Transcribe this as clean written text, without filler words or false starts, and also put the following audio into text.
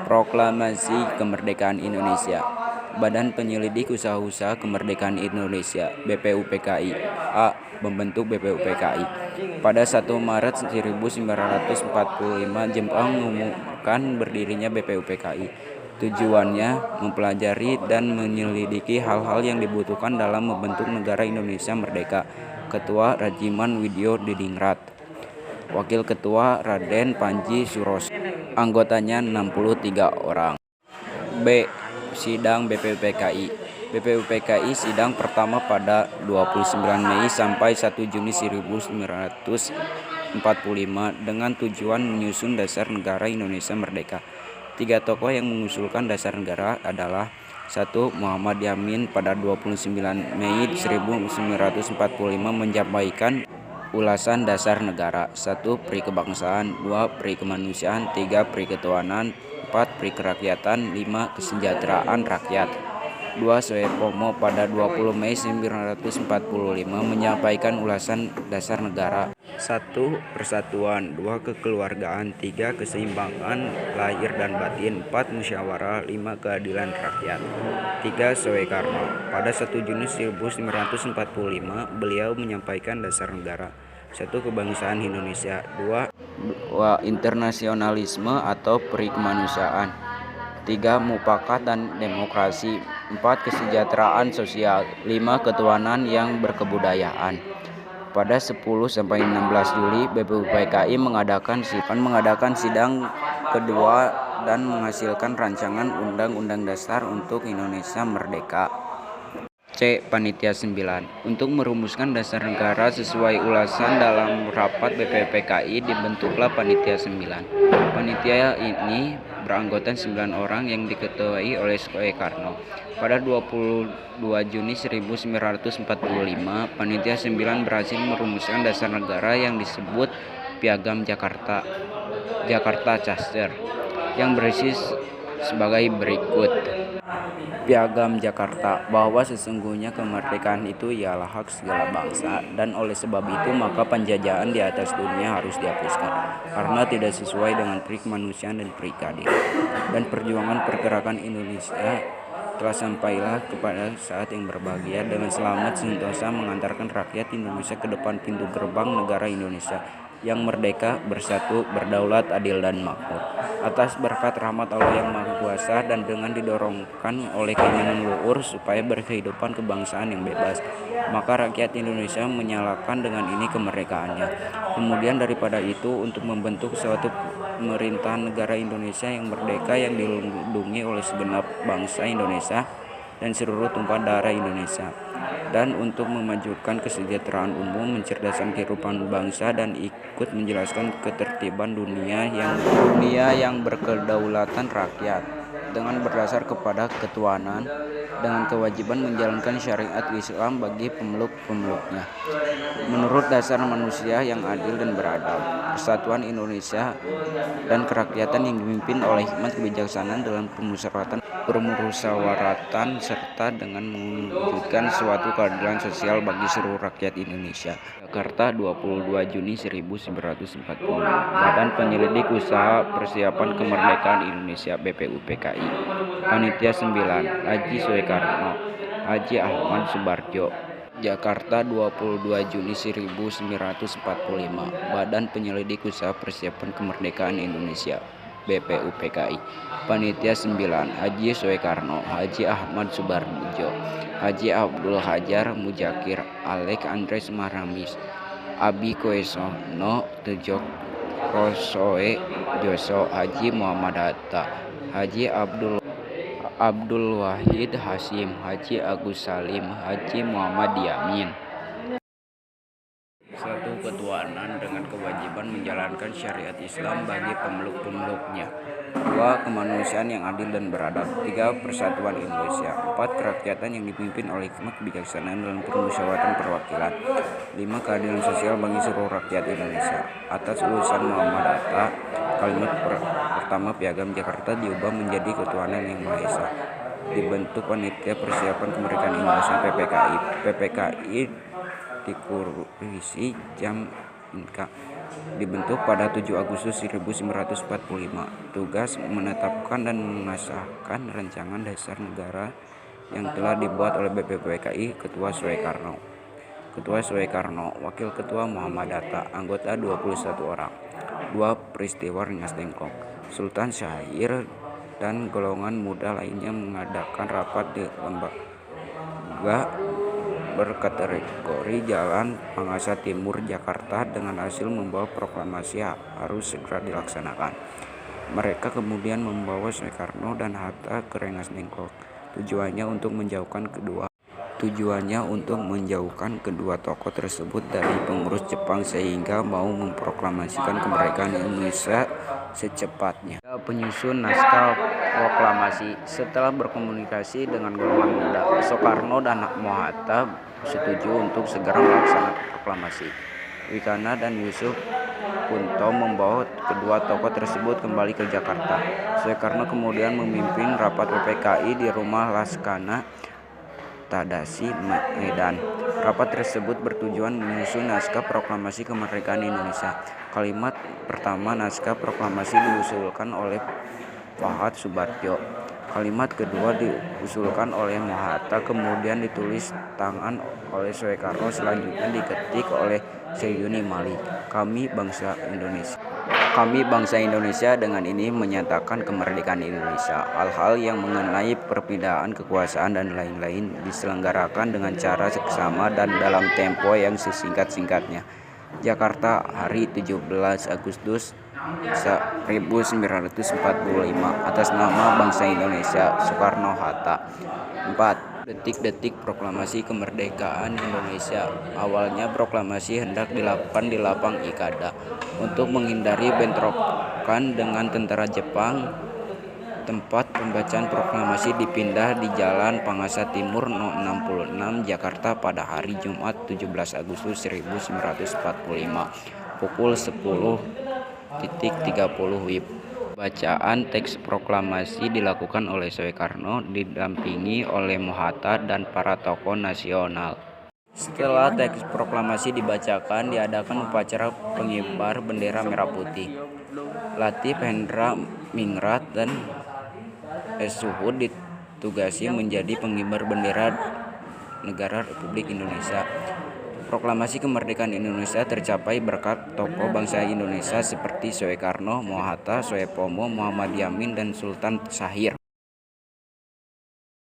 Proklamasi Kemerdekaan Indonesia. Badan Penyelidik Usaha-Usaha Kemerdekaan Indonesia (BPUPKI) A. Membentuk BPUPKI. Pada 1 Maret 1945, Jepang mengumumkan berdirinya BPUPKI. Tujuannya mempelajari dan menyelidiki hal-hal yang dibutuhkan dalam membentuk negara Indonesia merdeka. Ketua Rajiman Widyo Diningrat. Wakil Ketua Raden Panji Suroso. Anggotanya 63 orang. B. Sidang BPUPKI. BPUPKI sidang pertama pada 29 Mei sampai 1 Juni 1945 dengan tujuan menyusun dasar negara Indonesia merdeka. 3 tokoh yang mengusulkan dasar negara adalah 1. Muhammad Yamin pada 29 Mei 1945 menyampaikan ulasan dasar negara. 1. Pri kebangsaan, 2. Pri kemanusiaan, 3. Pri ketuhanan, 4. Pri kerakyatan, 5. Kesejahteraan rakyat. 2. Soepomo pada 20 Mei 1945 menyampaikan ulasan dasar negara. 1. Persatuan, 2. Kekeluargaan, 3. Keseimbangan lahir dan batin, 4. Musyawarah, 5. Keadilan rakyat. 3. Soekarno pada 1 Juni 1945 beliau menyampaikan dasar negara. 1. Kebangsaan Indonesia, 2. Internasionalisme atau Pri kemanusiaan, 3. Mufakat dan demokrasi, 4. Kesejahteraan sosial, 5. Ketuhanan yang berkebudayaan. Pada 10-16 Juli, BPUPKI mengadakan sidang kedua dan menghasilkan rancangan Undang-Undang Dasar untuk Indonesia Merdeka. C. Panitia 9. Untuk merumuskan dasar negara sesuai ulasan dalam rapat BPUPKI dibentuklah Panitia 9. Panitia ini beranggota 9 orang yang diketuai oleh Soekarno. Pada 22 Juni 1945, Panitia 9 berhasil merumuskan dasar negara yang disebut Piagam Jakarta Charter yang berisi sebagai berikut. Piagam Jakarta, bahwa sesungguhnya kemerdekaan itu ialah hak segala bangsa, dan oleh sebab itu maka penjajahan di atas dunia harus dihapuskan, karena tidak sesuai dengan pri kemanusiaan dan pri keadilan. Dan perjuangan pergerakan Indonesia telah sampailah kepada saat yang berbahagia dengan selamat sentosa mengantarkan rakyat Indonesia ke depan pintu gerbang negara Indonesia yang merdeka, bersatu, berdaulat, adil, dan makmur. Atas berkat rahmat Allah yang Maha Kuasa dan dengan didorongkan oleh keinginan luhur supaya berkehidupan kebangsaan yang bebas, maka rakyat Indonesia menyalakan dengan ini kemerdekaannya. Kemudian daripada itu, untuk membentuk suatu pemerintahan negara Indonesia yang merdeka yang dilindungi oleh segenap bangsa Indonesia dan seluruh tumpah darah Indonesia, dan untuk memajukan kesejahteraan umum, mencerdaskan kehidupan bangsa, dan ikut menjelaskan ketertiban dunia yang berkedaulatan rakyat dengan berdasar kepada ketuhanan, dengan kewajiban menjalankan syariat Islam bagi pemeluk-pemeluknya menurut dasar manusia yang adil dan beradab, persatuan Indonesia dan kerakyatan yang dipimpin oleh hikmat kebijaksanaan dalam permusyawaratan serta dengan mewujudkan suatu keadilan sosial bagi seluruh rakyat Indonesia. Jakarta, 22 Juni 1945. Badan Penyelidik Usaha Persiapan Kemerdekaan Indonesia (BPUPKI). Panitia 9. Haji Soekarno, Haji Ahmad Subarjo. Jakarta, 22 Juni 1945. Badan Penyelidik Usaha Persiapan Kemerdekaan Indonesia (BPUPKI). Panitia 9. Haji Soekarno, Haji Ahmad Subarjo, Haji Abdul Hajar Mujakir, Alek Andres Maramis, Abi Koesono Tejo Rosoe Joso, Haji Muhammad Hatta, Haji Abdul Wahid Hasyim, Haji Agus Salim, Haji Muhammad Yamin. 1. Ketuhanan dengan kewajiban menjalankan syariat Islam bagi pemeluk-pemeluknya. 2. Kemanusiaan yang adil dan beradab. 3. Persatuan Indonesia. 4. Kerakyatan yang dipimpin oleh hikmat kebijaksanaan dalam permusyawaratan perwakilan. 5. Keadilan sosial bagi seluruh rakyat Indonesia. Atas ulasan Muhammad Hatta, kalimat pertama Piagam Jakarta diubah menjadi Ketuhanan yang Maha Esa. Dibentuk Panitia Persiapan Kemerdekaan Indonesia (PPKI). PPKI dikursi jam Inka. Dibentuk pada 7 Agustus 1945. Tugas menetapkan dan mengesahkan rancangan dasar negara yang telah dibuat oleh BPPKI Ketua Soekarno. Ketua Soekarno, Wakil Ketua Muhammad Hatta, anggota 21 orang. 2 peristiwa Rengas Dengklok. Sultan Syahrir dan golongan muda lainnya mengadakan rapat di lembaga berkategori Jalan Pangasa Timur, Jakarta dengan hasil membawa proklamasi harus segera dilaksanakan. Mereka kemudian membawa Soekarno dan Hatta ke Rengas Dengklok. Tujuannya untuk menjauhkan kedua tokoh tersebut dari pengurus Jepang sehingga mau memproklamasikan kemerdekaan Indonesia secepatnya. Penyusun naskah proklamasi. Setelah berkomunikasi dengan golongan muda, Soekarno dan Hatta setuju untuk segera melaksanakan proklamasi. Wikana dan Yusuf Punto membawa kedua tokoh tersebut kembali ke Jakarta. Soekarno kemudian memimpin rapat PPKI di rumah Laskana Tadasi, Medan. Rapat tersebut bertujuan menyusun naskah proklamasi kemerdekaan Indonesia. Kalimat pertama naskah proklamasi diusulkan oleh Fahad Subartyo. Kalimat kedua diusulkan oleh Hatta, kemudian ditulis tangan oleh Soekarno, selanjutnya diketik oleh Seyuni Malik. Kami bangsa Indonesia dengan ini menyatakan kemerdekaan Indonesia. Hal-hal yang mengenai perpindahan kekuasaan dan lain-lain diselenggarakan dengan cara seksama dan dalam tempo yang sesingkat-singkatnya. Jakarta, hari 17 Agustus 1945. Atas nama bangsa Indonesia, Soekarno-Hatta. 4. Detik-detik proklamasi kemerdekaan Indonesia. Awalnya proklamasi hendak dilakukan di Lapang Ikada. Untuk menghindari bentrokan dengan tentara Jepang, tempat pembacaan proklamasi dipindah di Jalan Pangasa Timur No. 66, Jakarta pada hari Jumat 17 Agustus 1945 pukul 10.30 WIB. Bacaan teks proklamasi dilakukan oleh Soekarno didampingi oleh Hatta dan para tokoh nasional. Setelah teks proklamasi dibacakan, diadakan upacara pengibar bendera merah putih. Latif Hendra Mingrat dan Suhud ditugasi menjadi pengibar bendera negara Republik Indonesia. Proklamasi kemerdekaan Indonesia tercapai berkat tokoh bangsa Indonesia seperti Soekarno, Hatta, Soepomo, Muhammad Yamin, dan Sultan Syahrir.